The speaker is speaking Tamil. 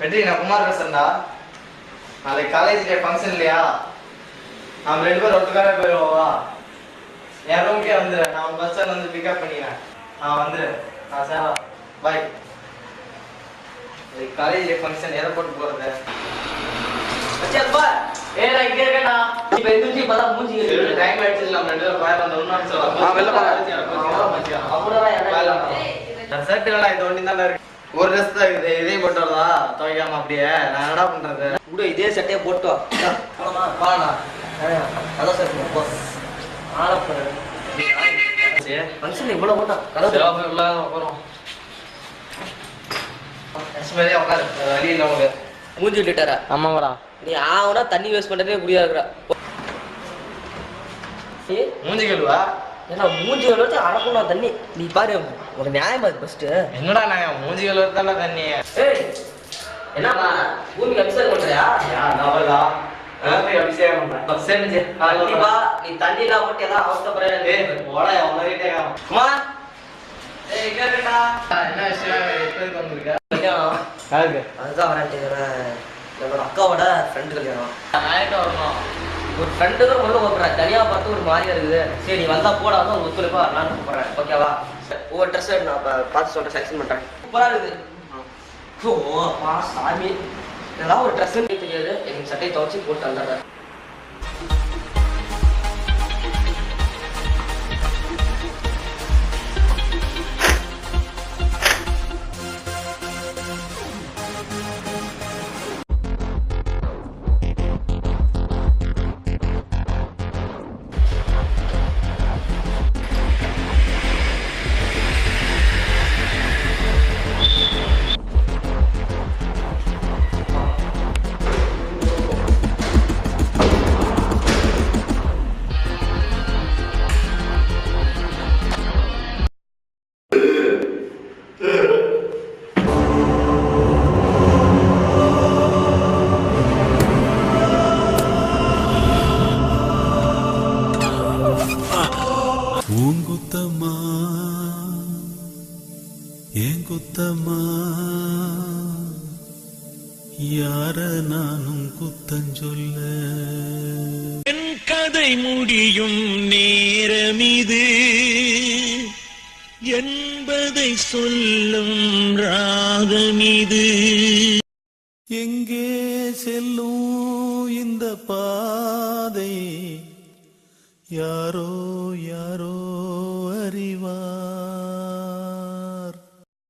வெற்றி நான் குமார் பேசுறேன்டா. நாளைக்கு காலேஜ் டே ஃபங்க்ஷன் இல்லையா? நம்ம 2 பேரும் ஒட்டுக்காரே போயிடுவோவா? என் ரூம்க்கே வந்துடு. நான் பஸ் ஸ்டாண்ட் வந்து பிக்கப் பண்ணிக்கிறேன். வந்துடு. நான் சேவா. பாய். காலேஜ் டே ஃபங்க்ஷன் எதை போட்டு போகிறது? வச்சப்பா ஏடா இங்கே இருக்கடா. இப்ப எந்திரிச்சு பார்த்தா மூஞ்சி இருக்கு. டைம் ஆயிடுச்சு. நம்ம 2 பேரும் போய் வந்து இன்னொரு சொல்லலாம். வெளில போறா. அப்புறமா யாரா நான் சர்ட்டுலாம் இது ஒண்ணு தான் இருக்கு. ஒரு ட்ரெஸ் தான் இருக்குது. இதே போட்டு வரதா துவைக்காம அப்படியே? நான் என்னடா பண்றது? கூட இதே சட்டையை போட்டு போலாமா? பாடா அதான் சார் போ ஆளப்ப ஃபங்க்ஷன் இவ்வளோ போட்டான் கதை போகிறோம். உட்காரு வழி இல்லை உங்க மூஞ்சி விட்டுட்டாரா? ஆமாங்கடா. நீ ஆகுனா தண்ணி வேஸ்ட் பண்ணுறதே புரியாதுடா. மூஞ்சி கழுவா? ஏன்னா மூஞ்சி கழுவச்சு அடக்கும்டா தண்ணி. நீ பாரு ஒரு நியாயமா இருக்கு ஃபர்ஸ்ட். என்னடா நான் மூஞ்சி கழுவத்தானே தண்ணி? ஏய் என்னப்பா பூமிக்கு அபிஷேகம் பண்றியா? நவதா அபிஷேகம் பண்றேன். சரி கண்டிப்பா நீ தண்ணி இல்லாம மட்டும் எல்லாம் அவஸ்தப்படுறே. போடா உங்ககிட்டே அம்மா என்ன விஷயம்? எப்போதுக்கு வந்திருக்க? யாருக்கு? அதுதான் வரேன். என்னோட அக்காவோட ஃப்ரெண்டு கல்யாணம். நாயிட்ட வரணும். ஒரு ஃப்ரெண்டு தான் உள்ள கூப்பிட்றேன். தனியாக பார்த்து ஒரு மாதிரியா இருக்குது. சரி நீ வந்தா போடா வந்து ஒரு ஒத்துழைப்பா நான் கூப்பிட்றேன். ஓகேவா? ஒவ்வொரு ட்ரெஸ் நான் பார்த்து சொல்கிறேன். செலக்ஷன் பண்ணுறேன். சூப்பராக இருக்குது. ஓ சாமி இதெல்லாம் ஒரு ட்ரெஸ்ஸுன்னு தெரியாது. எனக்கு சட்டையை துவச்சி போட்டு வந்துடுறேன். பூங்குத்தம்மா ஏன் குத்தம்மா யார நானும் குத்தஞ்சொல்ல என் கதை முடியும் நேரமிது என்பதை சொல்லும் ராகமிது எங்கே செல்லும் இந்த பாதை யாரோ யாரோ